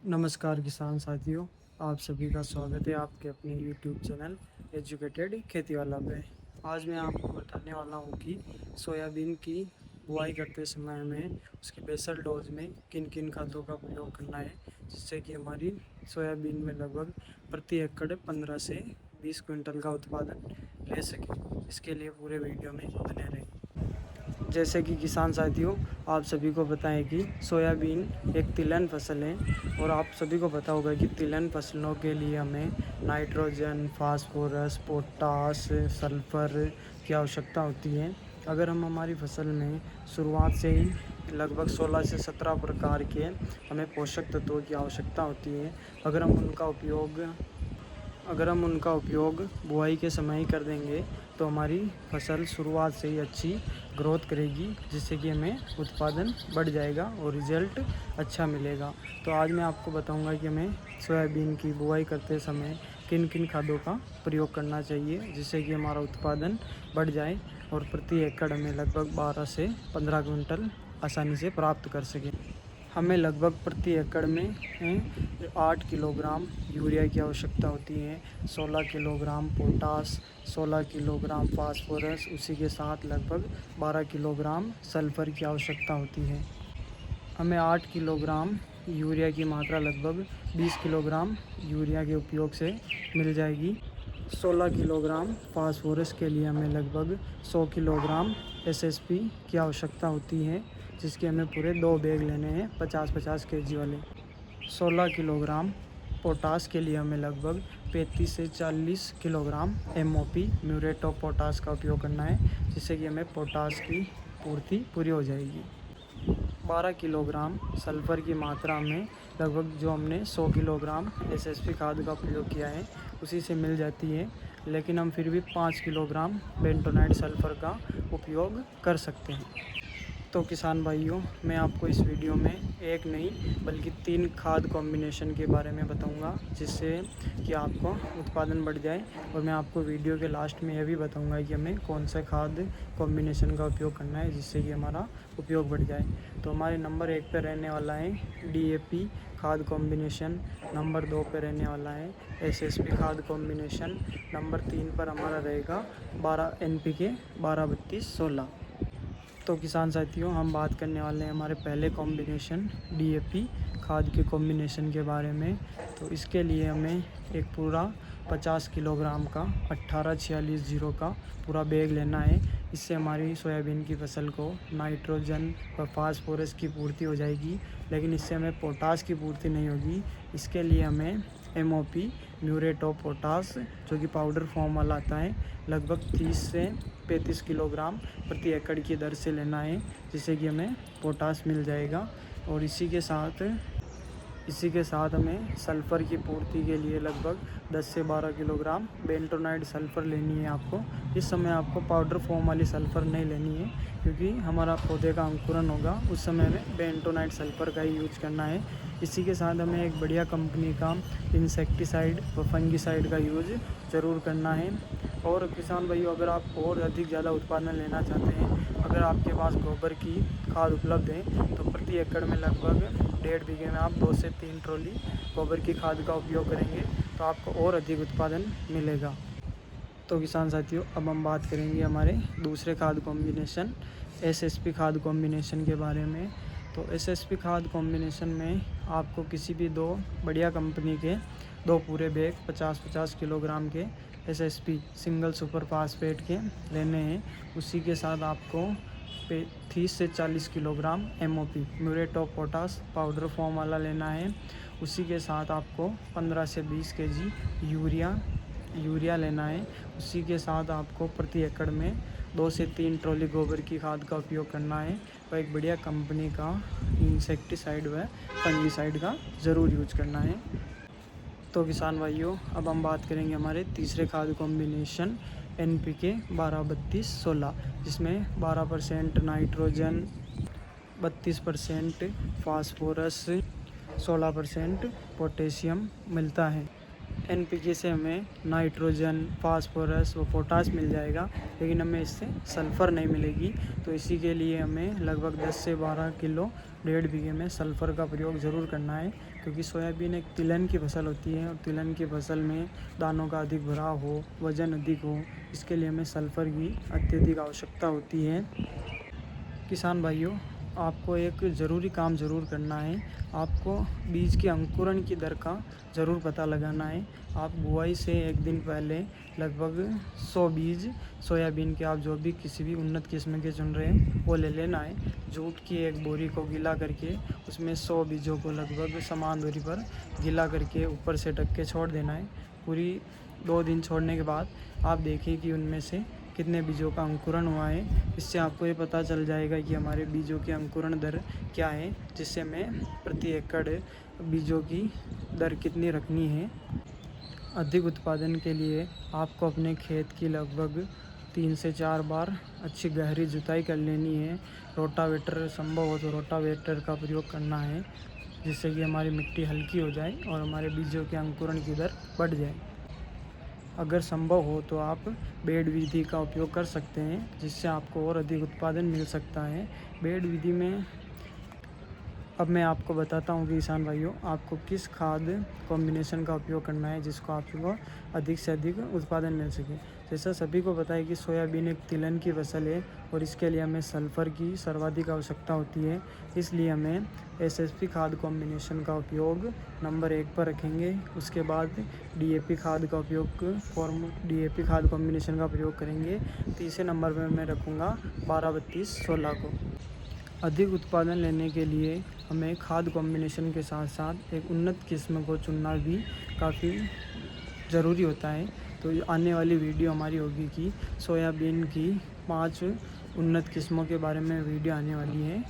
नमस्कार किसान साथियों, आप सभी का स्वागत है आपके अपने YouTube चैनल एजुकेटेड खेती वाला पे। आज मैं आपको बताने वाला हूँ कि सोयाबीन की बुआई करते समय हमें उसके बेसल डोज में किन किन खादों का प्रयोग करना है, जिससे कि हमारी सोयाबीन में लगभग प्रति एकड़ 15 से 20 क्विंटल का उत्पादन ले सके। इसके लिए पूरे वीडियो में बने रहें। जैसे कि किसान साथियों, आप सभी को पता है कि सोयाबीन एक तिलहन फसल है और आप सभी को पता होगा कि तिलहन फसलों के लिए हमें नाइट्रोजन, फास्फोरस, पोटास, सल्फर की आवश्यकता होती है। अगर हम हमारी फसल में शुरुआत से ही लगभग 16 से 17 प्रकार के हमें पोषक तत्वों की आवश्यकता होती है, अगर हम उनका उपयोग बुआई के समय ही कर देंगे तो हमारी फसल शुरुआत से ही अच्छी ग्रोथ करेगी, जिससे कि हमें उत्पादन बढ़ जाएगा और रिज़ल्ट अच्छा मिलेगा। तो आज मैं आपको बताऊंगा कि हमें सोयाबीन की बुआई करते समय किन किन खादों का प्रयोग करना चाहिए, जिससे कि हमारा उत्पादन बढ़ जाए और प्रति एकड़ हमें लगभग 12 से 15 क्विंटल आसानी से प्राप्त कर सकें। हमें लगभग प्रति एकड़ में 8 किलोग्राम यूरिया की आवश्यकता होती है, 16 किलोग्राम पोटास, 16 किलोग्राम फास्फोरस, उसी के साथ लगभग 12 किलोग्राम सल्फ़र की आवश्यकता होती है। हमें 8 किलोग्राम यूरिया की मात्रा लगभग 20 किलोग्राम यूरिया के उपयोग से मिल जाएगी। 16 किलोग्राम फास्फोरस के लिए हमें लगभग 100 किलोग्राम एसएसपी की आवश्यकता होती है, जिसके हमें पूरे 2 बैग लेने हैं 50-50 केजी वाले। 16 किलोग्राम पोटास के लिए हमें लगभग 35 से 40 kilogram MOP muriate of potash का उपयोग करना है, जिससे कि हमें पोटास की पूर्ति पूरी हो जाएगी। 12 किलोग्राम सल्फ़र की मात्रा में लगभग जो हमने 100 किलोग्राम एसएसपी खाद का प्रयोग किया है उसी से मिल जाती है, लेकिन हम फिर भी 5 किलोग्राम बेंटोनाइट सल्फ़र का उपयोग कर सकते हैं। तो किसान भाइयों, मैं आपको इस वीडियो में एक नहीं बल्कि 3 खाद कॉम्बिनेशन के बारे में बताऊंगा, जिससे कि आपको उत्पादन बढ़ जाए। और मैं आपको वीडियो के लास्ट में यह भी बताऊंगा कि हमें कौन सा खाद कॉम्बिनेशन का उपयोग करना है, जिससे कि हमारा उपयोग बढ़ जाए। तो हमारे नंबर 1 पर रहने वाला है डीएपी खाद कॉम्बिनेशन, नंबर 2 पर रहने वाला है एसएसपी खाद कॉम्बिनेशन, नंबर 3 पर हमारा रहेगा 12 एनपीके 12-32-16। तो किसान साथियों, हम बात करने वाले हैं हमारे पहले कॉम्बिनेशन डीएपी खाद के कॉम्बिनेशन के बारे में। तो इसके लिए हमें एक पूरा 50 किलोग्राम का 1846 का पूरा बैग लेना है। इससे हमारी सोयाबीन की फसल को नाइट्रोजन व फास्फोरस की पूर्ति हो जाएगी, लेकिन इससे हमें पोटास की पूर्ति नहीं होगी। इसके लिए हमें एमओपी म्यूरेट ऑफ पोटास, जो कि पाउडर फॉर्म वाला आता है, लगभग 30 से 35 किलोग्राम प्रति एकड़ की दर से लेना है, जिससे कि हमें पोटास मिल जाएगा। और इसी के साथ हमें सल्फ़र की पूर्ति के लिए लगभग 10 से 12 किलोग्राम बेंटोनाइट सल्फ़र लेनी है आपको। इस समय आपको पाउडर फॉर्म वाली सल्फ़र नहीं लेनी है, क्योंकि हमारा पौधे का अंकुरण होगा उस समय में बेंटोनाइट सल्फ़र का ही यूज करना है। इसी के साथ हमें एक बढ़िया कंपनी का इंसेक्टिसाइड व फंगिसाइड का यूज ज़रूर करना है। और किसान भाइयों, अगर आप और अधिक ज़्यादा उत्पादन लेना चाहते हैं, अगर आपके पास गोबर की खाद उपलब्ध है, तो प्रति एकड़ में लगभग 1.5 बीघे में आप 2 से 3 ट्रॉली गोबर की खाद का उपयोग करेंगे तो आपको और अधिक उत्पादन मिलेगा। तो किसान साथियों, अब हम बात करेंगे हमारे दूसरे खाद कॉम्बिनेशन एसएसपी खाद कॉम्बिनेशन के बारे में। तो एसएसपी खाद कॉम्बिनेशन में आपको किसी भी 2 बढ़िया कंपनी के 2 पूरे बैग 50-50 किलोग्राम के एसएसपी सिंगल सुपर फास्फेट के लेने हैं। उसी के साथ आपको 30 से 40 kilogram MOP muriate of potash powder form वाला लेना है। उसी के साथ आपको 15 से 20 केजी यूरिया लेना है। उसी के साथ आपको प्रति एकड़ में 2 से 3 ट्रॉली गोबर की खाद का उपयोग करना है और एक बढ़िया कंपनी का इंसेक्टिसाइड व फंगिसाइड का ज़रूर यूज करना है। तो किसान भाइयों, अब हम बात करेंगे हमारे तीसरे खाद कॉम्बिनेशन एनपीके 12-32-16, जिसमें 12% नाइट्रोजन, 32% फास्फोरस, 16% पोटेशियम मिलता है। NPK से हमें नाइट्रोजन, फास्फोरस व पोटास मिल जाएगा, लेकिन हमें इससे सल्फ़र नहीं मिलेगी। तो इसी के लिए हमें लगभग 10 से 12 किलो 1.5 बीघे में सल्फ़र का प्रयोग ज़रूर करना है, क्योंकि सोयाबीन एक तिलहन की फसल होती है और तिलहन की फसल में दानों का अधिक भराव हो, वज़न अधिक हो, इसके लिए हमें सल्फ़र की अत्यधिक आवश्यकता होती है। किसान भाइयों, आपको एक ज़रूरी काम ज़रूर करना है। आपको बीज के अंकुरण की दर का ज़रूर पता लगाना है। आप बुआई से एक दिन पहले लगभग 100 बीज सोयाबीन के, आप जो भी किसी भी उन्नत किस्म के चुन रहे हैं वो ले लेना है। जूट की एक बोरी को गीला करके उसमें 100 बीजों को लगभग समान दूरी पर गीला करके ऊपर से ढक के छोड़ देना है। पूरी 2 दिन छोड़ने के बाद आप देखिए कि उनमें से कितने बीजों का अंकुरण हुआ है। इससे आपको ये पता चल जाएगा कि हमारे बीजों की अंकुरण दर क्या है, जिससे हमें प्रति एकड़ बीजों की दर कितनी रखनी है। अधिक उत्पादन के लिए आपको अपने खेत की लगभग 3 से 4 बार अच्छी गहरी जुताई कर लेनी है। रोटावेटर संभव हो तो रोटावेटर का प्रयोग करना है, जिससे कि हमारी मिट्टी हल्की हो जाए और हमारे बीजों के अंकुरण की दर बढ़ जाए। अगर संभव हो तो आप बेड विधि का उपयोग कर सकते हैं, जिससे आपको और अधिक उत्पादन मिल सकता है। बेड विधि में अब मैं आपको बताता हूँ कि किसान भाइयों, आपको किस खाद कॉम्बिनेशन का उपयोग करना है जिसको आपको अधिक से अधिक उत्पादन मिल सके। जैसा सभी को पता है कि सोयाबीन एक तिलहन की फसल है और इसके लिए हमें सल्फ़र की सर्वाधिक आवश्यकता होती है। इसलिए हमें SSP खाद कॉम्बिनेशन का उपयोग नंबर 1 पर रखेंगे। उसके बाद DAP खाद का उपयोग DAP खाद कॉम्बिनेशन का प्रयोग करेंगे। तीसरे नंबर पर मैं रखूँगा 12-32-16 को। अधिक उत्पादन लेने के लिए हमें खाद कॉम्बिनेशन के साथ साथ एक उन्नत किस्म को चुनना भी काफ़ी ज़रूरी होता है। तो आने वाली वीडियो हमारी होगी कि सोयाबीन की 5 उन्नत किस्मों के बारे में वीडियो आने वाली है।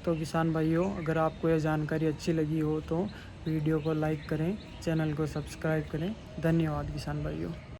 तो किसान भाइयों, अगर आपको यह जानकारी अच्छी लगी हो तो वीडियो को लाइक करें, चैनल को सब्सक्राइब करें। धन्यवाद किसान भाइयों।